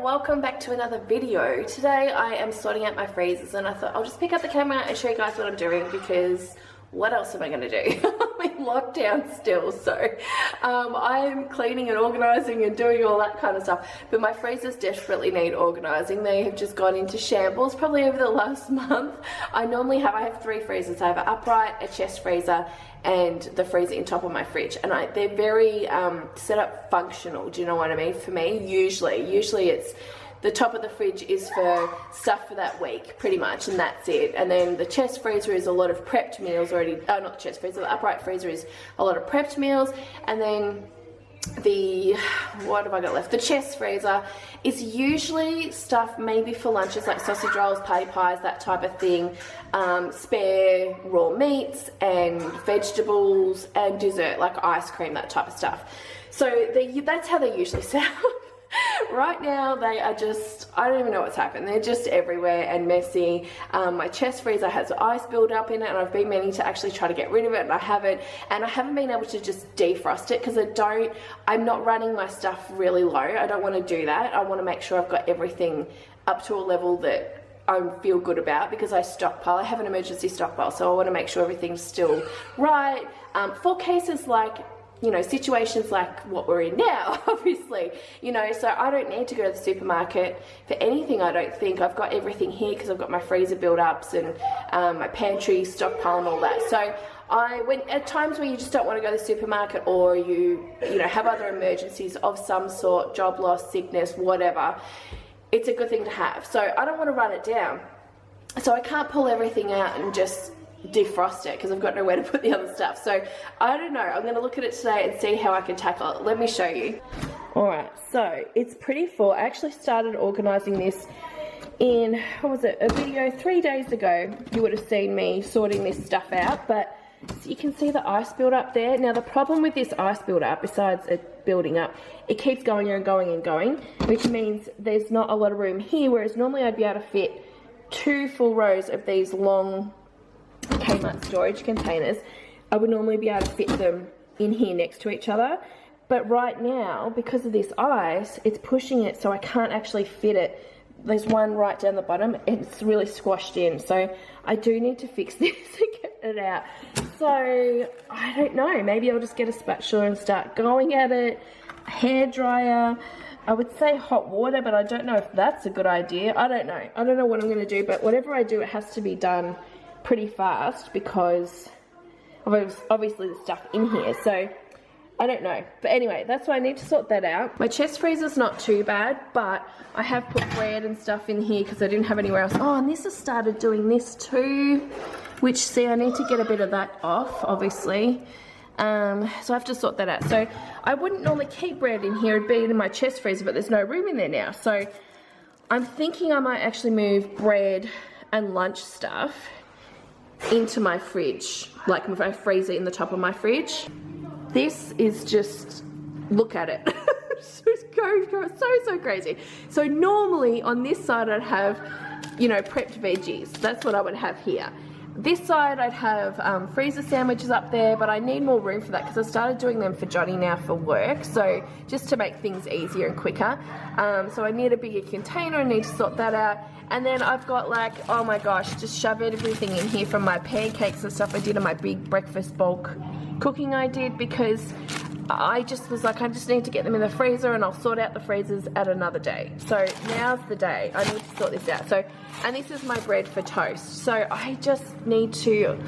welcome back to another video. Today I am sorting out my freezers and I thought I'll just pick up the camera and show you guys what I'm doing because what else am I going to do? I'm in lockdown still, so I'm cleaning and organising and doing all that kind of stuff. But my freezers desperately need organising. They have just gone into shambles probably over the last month. I have three freezers. I have an upright, a chest freezer, and the freezer in top of my fridge. And they're very set up functional, do you know what I mean? For me, usually it's the top of the fridge is for stuff for that week, pretty much, and that's it. And then the chest freezer is a lot of prepped meals already. Oh, not the chest freezer, the upright freezer is a lot of prepped meals. And then what have I got left? The chest freezer is usually stuff maybe for lunches, like sausage rolls, patty pies, that type of thing. Spare raw meats and vegetables and dessert, like ice cream, that type of stuff. So that's how they usually set up. Right now they are just, I don't even know what's happened. They're just everywhere and messy. My chest freezer has ice build up in it and I've been meaning to actually try to get rid of it and I haven't been able to just defrost it because I'm not running my stuff really low. I don't want to do that. I want to make sure I've got everything up to a level that I feel good about because I stockpile. I have an emergency stockpile, so I want to make sure everything's still right for cases like, you know, situations like what we're in now, obviously, you know, so I don't need to go to the supermarket for anything. I don't think. I've got everything here because I've got my freezer build-ups and my pantry stockpile and all that. So when at times where you just don't want to go to the supermarket or you know, have other emergencies of some sort, job loss, sickness, whatever, it's a good thing to have. So I don't want to run it down. So I can't pull everything out and just defrost it because I've got nowhere to put the other stuff. So I don't know, I'm going to look at it today and see how I can tackle it. Let me show you. Alright, so it's pretty full. I actually started organising this in, what was it, a video 3 days ago. You would have seen me sorting this stuff out, but so you can see the ice build up there. Now the problem with this ice build up, besides it building up, it keeps going and going and going, which means there's not a lot of room here, whereas normally I'd be able to fit 2 full rows of these long Kmart storage containers. I would normally be able to fit them in here next to each other, but right now because of this ice it's pushing it so I can't actually fit it. There's one right down the bottom and it's really squashed in, so I do need to fix this and get it out. So I don't know, maybe I'll just get a spatula and start going at it. A hairdryer, I would say hot water, but I don't know if that's a good idea. I don't know what I'm going to do, but whatever I do it has to be done pretty fast because of obviously the stuff in here, so I don't know. But anyway, that's why I need to sort that out. My chest freezer's not too bad, but I have put bread and stuff in here because I didn't have anywhere else. Oh, and this has started doing this too, which, see, I need to get a bit of that off, obviously. So I have to sort that out. So I wouldn't normally keep bread in here, it'd be in my chest freezer, but there's no room in there now. So I'm thinking I might actually move bread and lunch stuff into my fridge, like my freezer in the top of my fridge. This is just, look at it. so crazy. So normally on this side I'd have, you know, prepped veggies. That's what I would have here. This side I'd have freezer sandwiches up there, but I need more room for that because I started doing them for Johnny now for work, so just to make things easier and quicker. So I need a bigger container, I need to sort that out. And then I've got, like, oh my gosh, just shove everything in here from my pancakes and stuff I did on my big breakfast bulk cooking I did, because I just was like, I just need to get them in the freezer and I'll sort out the freezers at another day. So now's the day. I need to sort this out. So, and this is my bread for toast. So I just need to,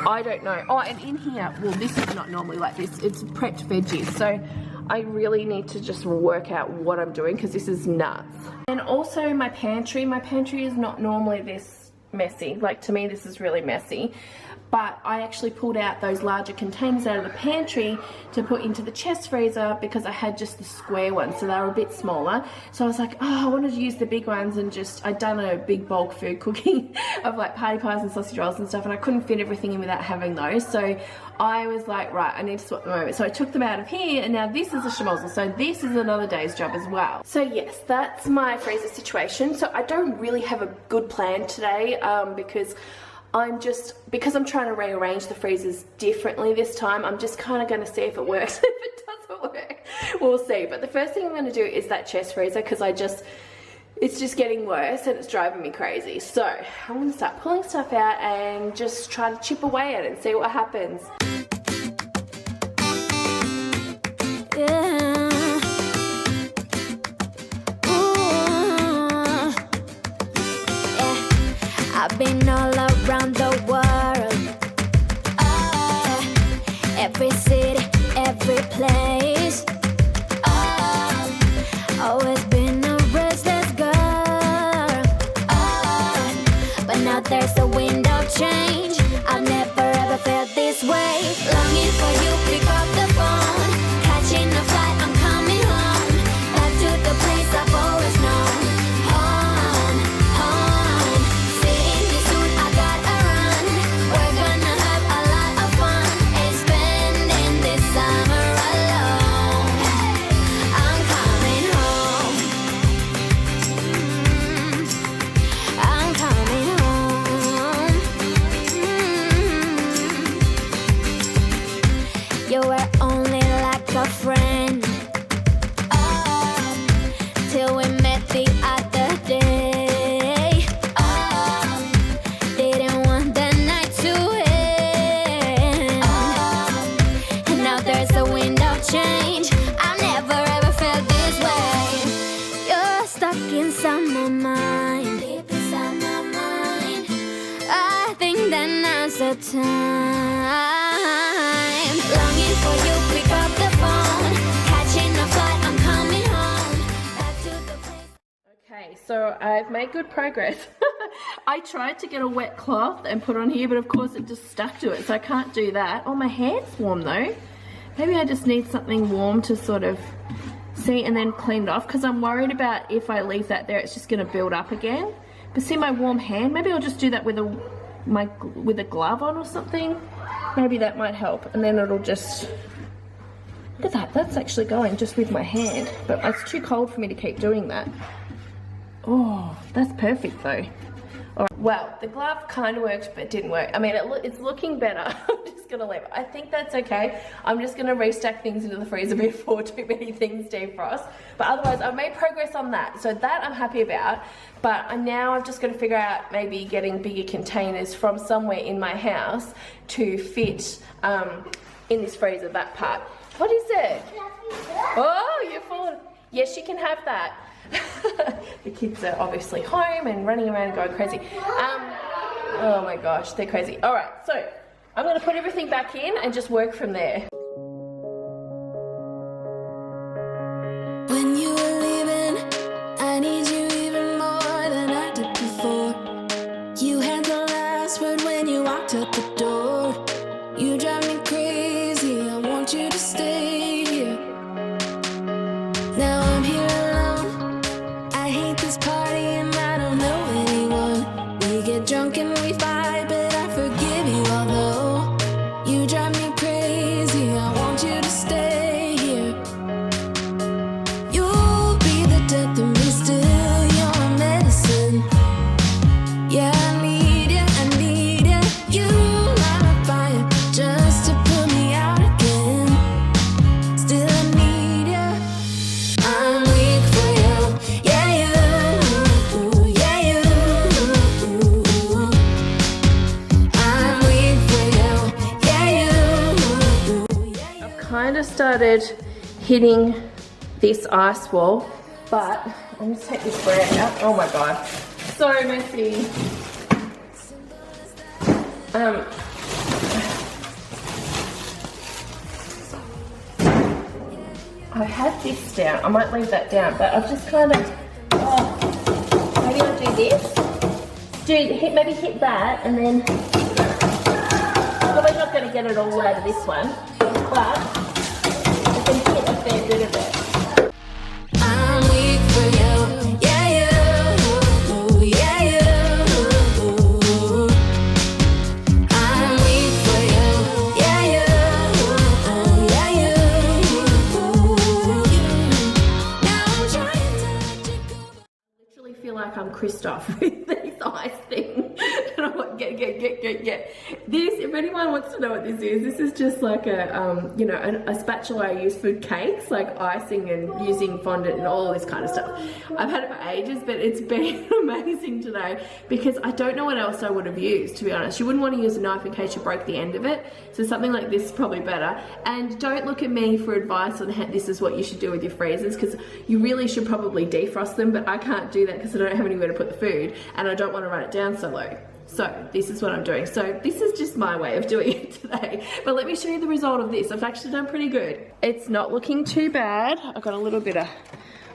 I don't know. Oh, and in here, well, this is not normally like this. It's prepped veggies. So I really need to just work out what I'm doing because this is nuts. And also my pantry is not normally this messy. Like, to me, this is really messy. But I actually pulled out those larger containers out of the pantry to put into the chest freezer because I had just the square ones, so they were a bit smaller. So I was like, oh, I wanted to use the big ones, and just, I'd done a big bulk food cooking of like patty pies and sausage rolls and stuff, and I couldn't fit everything in without having those. So I was like, right, I need to sort them over. So I took them out of here, and now this is a schmozzle. So this is another day's job as well. So yes, that's my freezer situation. So I don't really have a good plan today because because I'm trying to rearrange the freezers differently this time, I'm just kind of going to see if it works. If it doesn't work, we'll see. But the first thing I'm going to do is that chest freezer, because I just it's just getting worse and it's driving me crazy. So I'm gonna start pulling stuff out and just try to chip away at it and see what happens. I've been all around the world, every city, every place. Always been a restless girl, but now there's a wind of change. I've never ever felt this way. Longing for you, pick up the phone, catching a flight, I'm coming home, back to the place I've always known. Home, home, seeing you soon, I gotta run. We're gonna have a lot of fun and spending this summer alone. I'm coming home. I'm coming home. You were only like a friend, till we met the other day. Didn't want the night to end, and now there's a wind of change. I've never ever felt this way. You're stuck inside my mind, deep inside my mind. I think that now's the time. Longing for you, pick up the phone, catching a flight, I'm coming home, back to the place. Okay, so I've made good progress. I tried to get a wet cloth and put on here, but of course it just stuck to it, so I can't do that. Oh, my hand's warm though. Maybe I just need something warm to sort of see and then clean it off, because I'm worried about if I leave that there, it's just going to build up again. But see my warm hand? Maybe I'll just do that with a glove on or something. Maybe that might help, and then it'll just, look at that, that's actually going just with my hand, but it's too cold for me to keep doing that. Oh, that's perfect though. All right. Well, the glove kind of worked, but it didn't work. I mean, it's looking better. I'm just gonna leave it. I think that's okay. I'm just gonna restack things into the freezer before too many things defrost. But otherwise, I've made progress on that. So that I'm happy about. But now I've just got to figure out maybe getting bigger containers from somewhere in my house to fit in this freezer, that part. What is it? Oh, you're falling. Yes, you can have that. The kids are obviously home and running around going crazy. Oh my gosh, they're crazy. All right, so I'm going to put everything back in and just work from there. When you were leaving, I need you even more than I did before. You had the last word when you walked out the door. You drive me crazy, I want you to stay here. Now I'm here alone, I hate this party and I don't know anyone. We get drunk and we fight, but I forgive you, although you drive me crazy, I want you to stay here. You'll be the death of me still, you're my medicine. Yeah, I need you, I need you. You light a fire just to put me out again. Still I need you. I'm weak for you, yeah you, yeah you. I'm weak for you, yeah you. I've kind of started hitting this ice wall, but let me take this brand out. Oh my god, so messy. I had this down. I might leave that down, but I've just kind of, maybe I'll do this. Maybe hit that, and then probably not going to get it all out of this one, but I can hit a fair bit of it. I'm weak for you, yeah you, yeah you. I'm weak for you, yeah you, yeah you. Now I'm trying to let you go. I literally feel like I'm Kristoff with these ice thing. And I'm like, get. This, if anyone wants to know what this is just like a, you know, a spatula I use for cakes, like icing and using fondant and all this kind of stuff. I've had it for ages, but it's been amazing today because I don't know what else I would have used, to be honest. You wouldn't want to use a knife in case you broke the end of it. So something like this is probably better. And don't look at me for advice on how this is what you should do with your freezers, because you really should probably defrost them, but I can't do that because I don't have anywhere to put the food and I don't want to run it down so low. So this is what I'm doing. So this is just my way of doing it today. But let me show you the result of this. I've actually done pretty good. It's not looking too bad. I've got a little bit of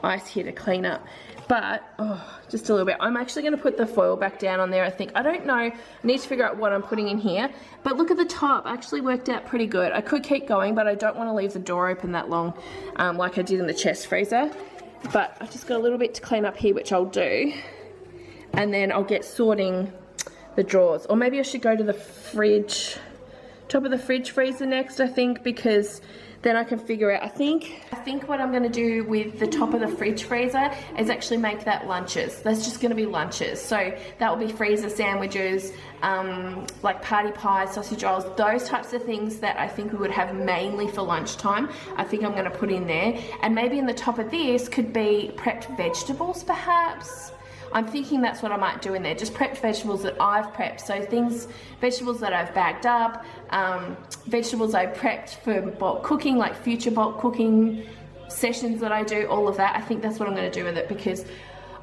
ice here to clean up, but just a little bit. I'm actually going to put the foil back down on there, I think. I don't know. I need to figure out what I'm putting in here. But look at the top. Actually worked out pretty good. I could keep going, but I don't want to leave the door open that long like I did in the chest freezer. But I've just got a little bit to clean up here, which I'll do. And then I'll get sorting the drawers. Or maybe I should go to the fridge, top of the fridge freezer next, I think, because then I can figure out, I think what I'm going to do with the top of the fridge freezer is actually make that lunches. That's just going to be lunches. So that will be freezer sandwiches, like party pies, sausage rolls, those types of things that I think we would have mainly for lunchtime. I think I'm going to put in there. And maybe in the top of this could be prepped vegetables perhaps. I'm thinking that's what I might do in there, just prepped vegetables that I've prepped. So things, vegetables that I've bagged up, vegetables I prepped for bulk cooking, like future bulk cooking sessions that I do, all of that. I think that's what I'm going to do with it, because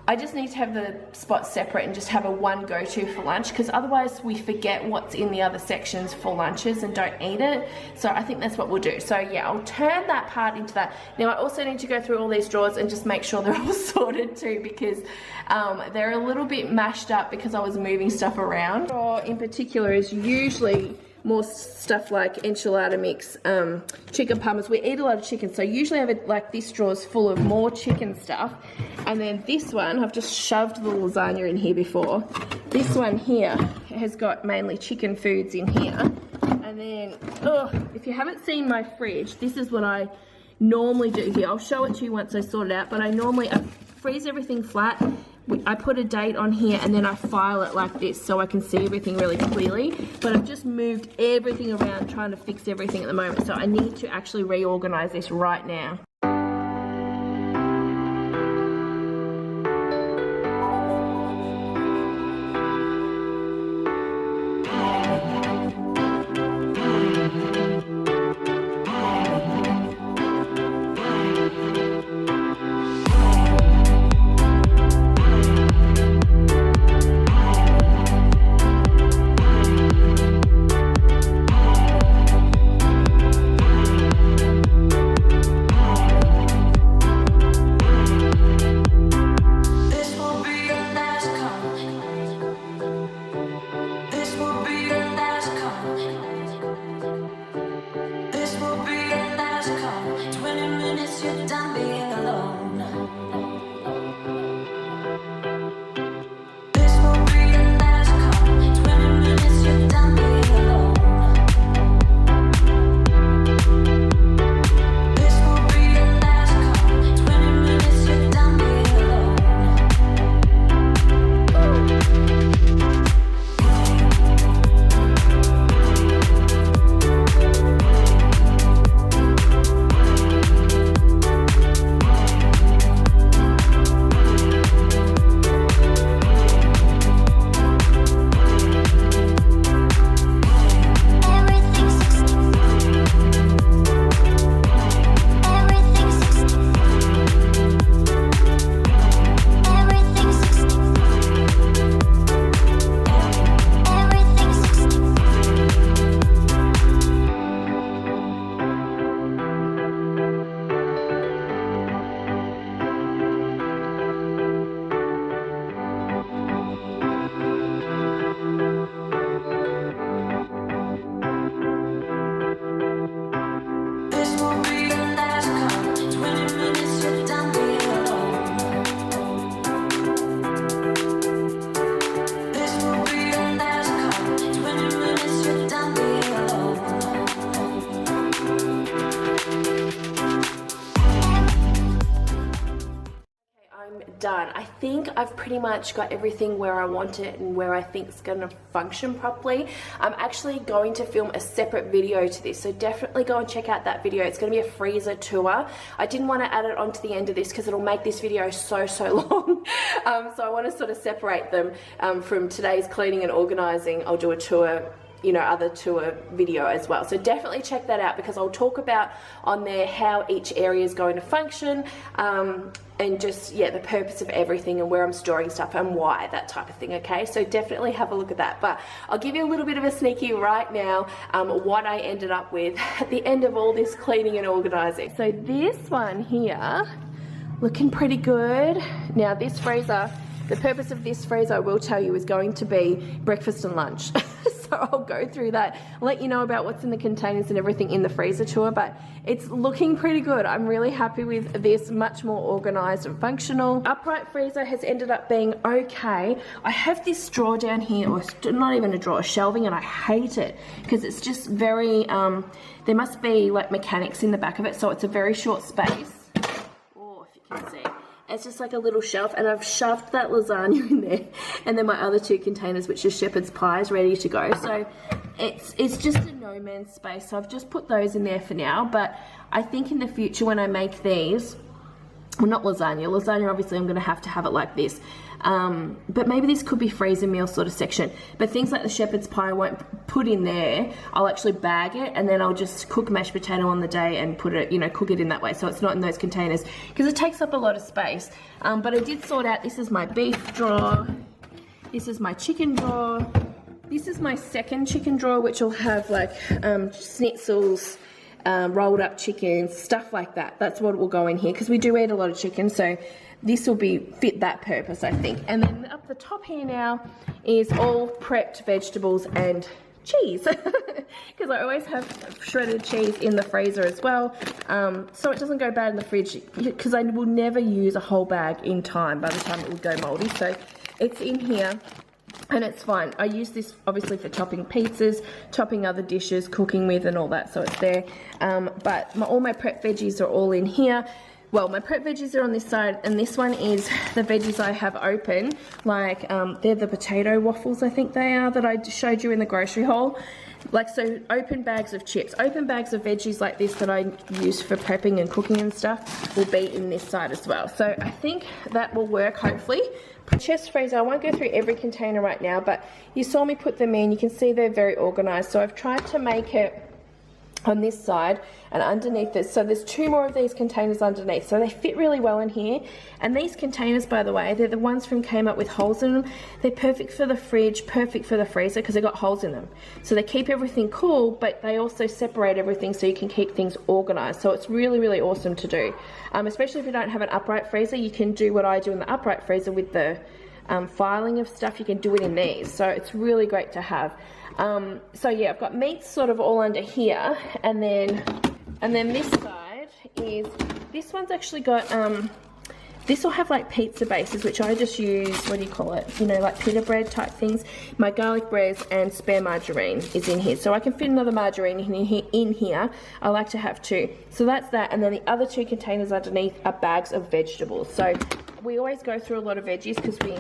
I just need to have the spots separate and just have a one go-to for lunch, because otherwise we forget what's in the other sections for lunches and don't eat it. So I think that's what we'll do. So yeah, I'll turn that part into that. Now I also need to go through all these drawers and just make sure they're all sorted too, because they're a little bit mashed up because I was moving stuff around. Drawer in particular is usually more stuff like enchilada mix, chicken parmas. We eat a lot of chicken, so usually I have it like this drawer's full of more chicken stuff. And then this one, I've just shoved the lasagna in here before. This one here has got mainly chicken foods in here. And then, if you haven't seen my fridge, this is what I normally do here. I'll show it to you once I sort it out, but I freeze everything flat. I put a date on here and then I file it like this so I can see everything really clearly. But I've just moved everything around trying to fix everything at the moment. So I need to actually reorganize this right now. I'm done. I think I've pretty much got everything where I want it and where I think it's going to function properly. I'm actually going to film a separate video to this, so definitely go and check out that video. It's going to be a freezer tour. I didn't want to add it onto the end of this because it'll make this video so long. So I want to sort of separate them from today's cleaning and organizing. I'll do a tour, you know, other tour video as well. So definitely check that out, because I'll talk about on there how each area is going to function, and just, yeah, the purpose of everything and where I'm storing stuff and why, that type of thing, okay? So definitely have a look at that. But I'll give you a little bit of a sneaky right now, what I ended up with at the end of all this cleaning and organizing. So this one here, looking pretty good. Now this freezer, the purpose of this freezer, I will tell you, is going to be breakfast and lunch. So I'll go through that, let you know about what's in the containers and everything in the freezer tour, but it's looking pretty good. I'm really happy with this, much more organized and functional. Upright freezer has ended up being okay. I have this drawer down here, or not even a drawer, shelving, and I hate it because it's just very, there must be like mechanics in the back of it, so it's a very short space. Oh, if you can see. It's just like a little shelf, and I've shoved that lasagna in there, and then my other two containers, which are shepherd's pies, ready to go. So it's just a no man's space. So I've just put those in there for now, but I think in the future when I make these, well, not lasagna obviously I'm going to have it like this, but maybe this could be freezer meal sort of section. But things like the shepherd's pie I won't put in there. I'll actually bag it, and then I'll just cook mashed potato on the day and put it, you know, cook it in that way, so it's not in those containers, because it takes up a lot of space. But I did sort out, this is my beef drawer, this is my chicken drawer, this is my second chicken drawer, which will have like schnitzels, rolled up chickens, stuff like that. That's what will go in here, because we do eat a lot of chicken, so this will fit that purpose, I think. And then up the top here now is all prepped vegetables and cheese, because I always have shredded cheese in the freezer as well, so it doesn't go bad in the fridge, because I will never use a whole bag in time by the time it will go moldy. So it's in here, and it's fine. I use this obviously for chopping pizzas, chopping other dishes, cooking with and all that, so it's there. But all my prep veggies are all in here. Well, my prep veggies are on this side, and this one is the veggies I have open, like they're the potato waffles, I think they are, that I showed you in the grocery haul. Like, so open bags of chips, open bags of veggies like this that I use for prepping and cooking and stuff will be in this side as well. So I think that will work, hopefully. Chest freezer, I won't go through every container right now, but you saw me put them in. You can see they're very organized. So I've tried to make it on this side and underneath this, so there's two more of these containers underneath, so they fit really well in here. And these containers, by the way, they're the ones from Kmart with holes in them. They're perfect for the fridge, perfect for the freezer, because they've got holes in them, so they keep everything cool, but they also separate everything so you can keep things organized. So it's really awesome to do, especially if you don't have an upright freezer. You can do what I do in the upright freezer with the filing of stuff. You can do it in these, so it's really great to have. So yeah, I've got meats sort of all under here, and then this side is, this one's actually got, this will have like pizza bases, which I just use, what do you call it, you know, like pita bread type things. My garlic breads and spare margarine is in here, so I can fit another margarine in here. I like to have two, so that's that. And then the other two containers underneath are bags of vegetables. So we always go through a lot of veggies because we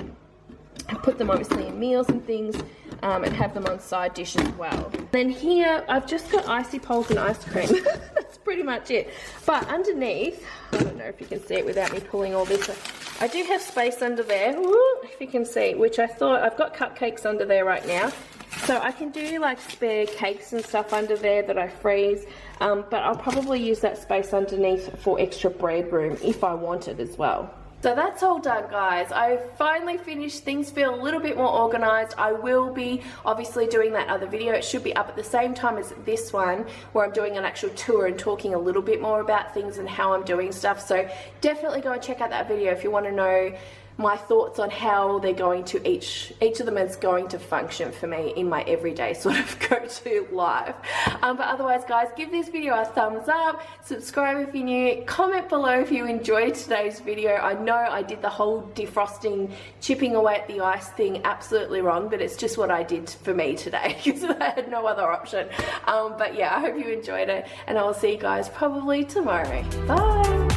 put them obviously in meals and things, and have them on side dish as well. Then here I've just got icy poles and ice cream. That's pretty much it. But underneath, I don't know if you can see it without me pulling all this, I do have space under there, if you can see, which I thought, I've got cupcakes under there right now, so I can do like spare cakes and stuff under there that I freeze, but I'll probably use that space underneath for extra bread room if I want it as well. So that's all done, guys. I've finally finished. Things feel a little bit more organized. I will be obviously doing that other video. It should be up at the same time as this one, where I'm doing an actual tour and talking a little bit more about things and how I'm doing stuff. So definitely go and check out that video if you want to know my thoughts on how they're going to, each of them is going to function for me in my everyday sort of go-to life. But otherwise, guys, give this video a thumbs up, subscribe if you're new, comment below if you enjoyed today's video. I know I did the whole defrosting, chipping away at the ice thing absolutely wrong, but it's just what I did for me today because I had no other option. But yeah, I hope you enjoyed it, and I will see you guys probably tomorrow. Bye!